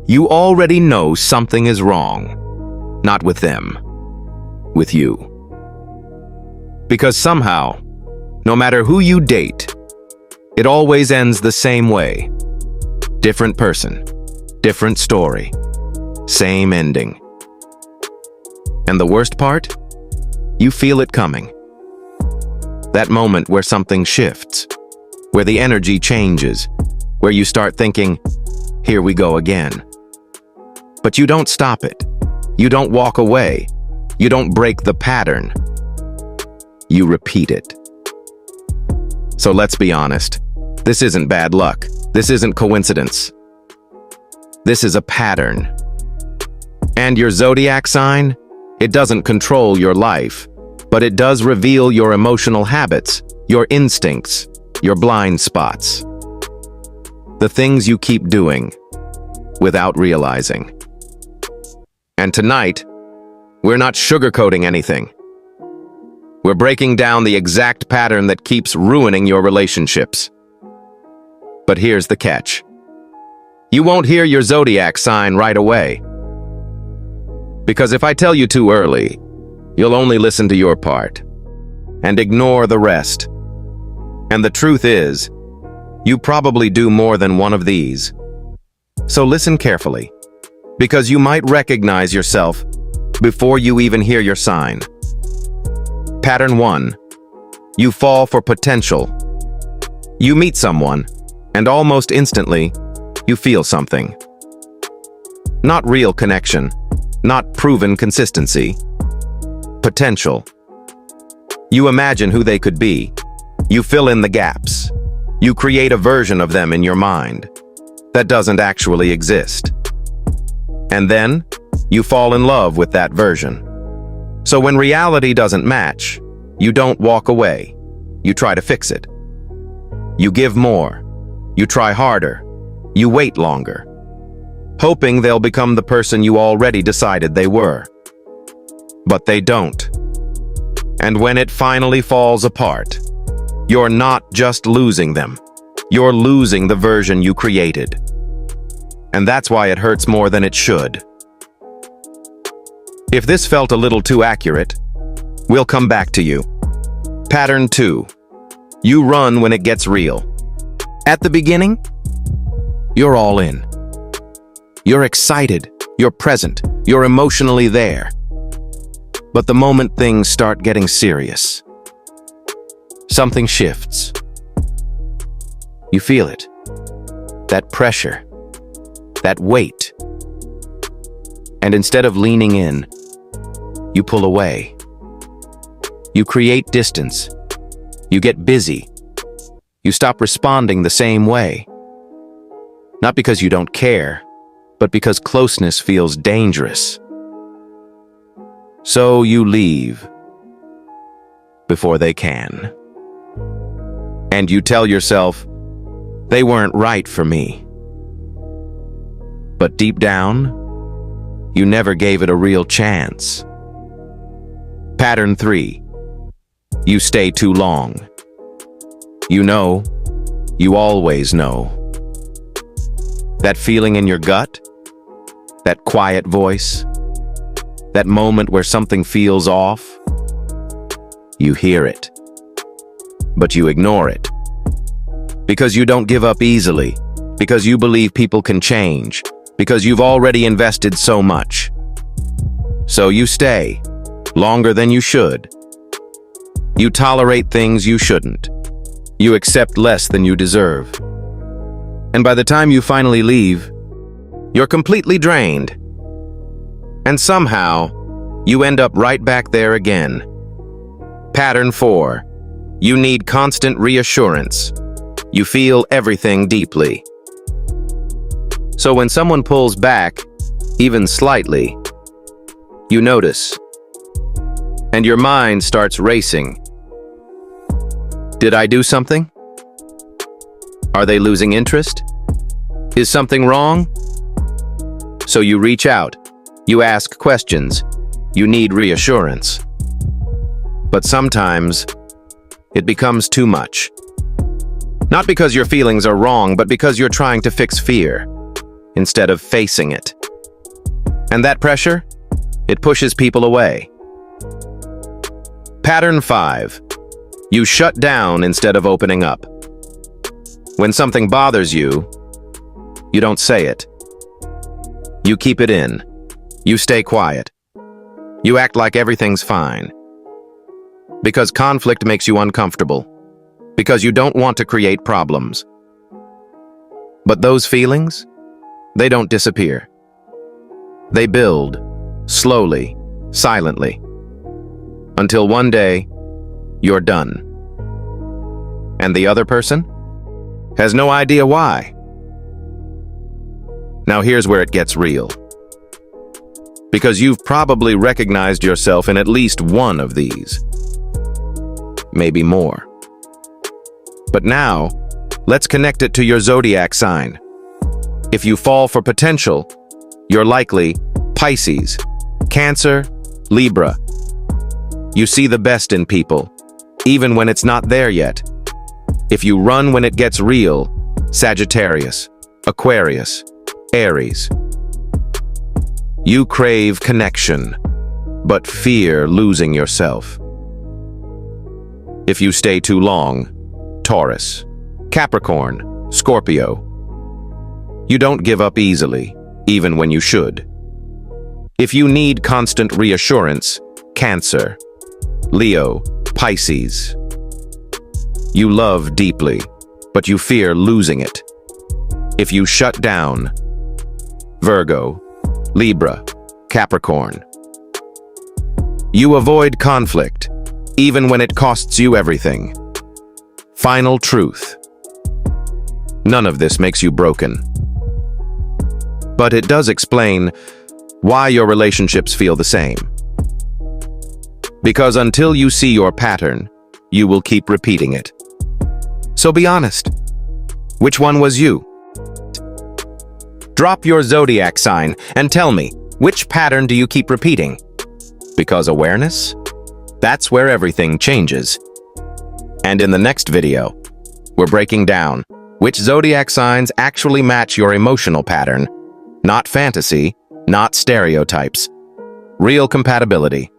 You already know something is wrong. Not with them, with you. Because somehow, no matter who you date, it always ends the same way. Different person, different story, same ending. And the worst part? You feel it coming. That moment where something shifts, where the energy changes, where you start thinking, here we go again. But you don't stop it. You don't walk away. You don't break the pattern. You repeat it. So let's be honest. This isn't bad luck. This isn't coincidence. This is a pattern. And your zodiac sign? It doesn't control your life, but it does reveal your emotional habits, your instincts, your blind spots. The things you keep doing without realizing. And tonight, we're not sugarcoating anything. We're breaking down the exact pattern that keeps ruining your relationships. But here's the catch. You won't hear your zodiac sign right away. Because if I tell you too early, you'll only listen to your part and ignore the rest. And the truth is, you probably do more than one of these. So listen carefully, because you might recognize yourself before you even hear your sign. Pattern 1. You fall for potential. You meet someone, and almost instantly, you feel something. Not real connection, not proven consistency. Potential. You imagine who they could be. You fill in the gaps. You create a version of them in your mind that doesn't actually exist. And then, you fall in love with that version. So when reality doesn't match, you don't walk away. You try to fix it. You give more. You try harder. You wait longer, hoping they'll become the person you already decided they were. But they don't. And when it finally falls apart, you're not just losing them. You're losing the version you created. And that's why it hurts more than it should. If this felt a little too accurate, we'll come back to you. Pattern 2. You run when it gets real. At the beginning, you're all in. You're excited, you're present, you're emotionally there. But the moment things start getting serious, something shifts. You feel it. That pressure, that weight. And instead of leaning in, you pull away. You create distance. You get busy. You stop responding the same way. Not because you don't care, but because closeness feels dangerous. So you leave before they can. And you tell yourself, they weren't right for me. But deep down, you never gave it a real chance. Pattern 3. You stay too long. You know, you always know. That feeling in your gut, that quiet voice, that moment where something feels off, you hear it, but you ignore it. Because you don't give up easily, because you believe people can change, because you've already invested so much. So you stay, longer than you should. You tolerate things you shouldn't. You accept less than you deserve. And by the time you finally leave, you're completely drained. And somehow, you end up right back there again. Pattern 4. You need constant reassurance. You feel everything deeply. So when someone pulls back, even slightly, you notice. And your mind starts racing. Did I do something? Are they losing interest? Is something wrong? So you reach out. You ask questions. You need reassurance. But sometimes, it becomes too much. Not because your feelings are wrong, but because you're trying to fix fear. instead of facing it. And that pressure? It pushes people away. Pattern 5. You shut down instead of opening up. When something bothers you, you don't say it. You keep it in. You stay quiet. You act like everything's fine. Because conflict makes you uncomfortable. Because you don't want to create problems. But those feelings, they don't disappear. They build, slowly, silently. Until one day, you're done. And the other person has no idea why. Now here's where it gets real. Because you've probably recognized yourself in at least one of these. Maybe more. But now, let's connect it to your zodiac sign. If you fall for potential, you're likely Pisces, Cancer, Libra. You see the best in people, even when it's not there yet. If you run when it gets real, Sagittarius, Aquarius, Aries. You crave connection, but fear losing yourself. If you stay too long, Taurus, Capricorn, Scorpio. You don't give up easily, even when you should. If you need constant reassurance, Cancer, Leo, Pisces. You love deeply, but you fear losing it. If you shut down, Virgo, Libra, Capricorn. You avoid conflict, even when it costs you everything. Final truth. None of this makes you broken. But it does explain why your relationships feel the same. Because until you see your pattern, you will keep repeating it. So be honest. Which one was you? Drop your zodiac sign and tell me, which pattern do you keep repeating? Because awareness? That's where everything changes. And in the next video, we're breaking down which zodiac signs actually match your emotional pattern, not fantasy, not stereotypes, real compatibility.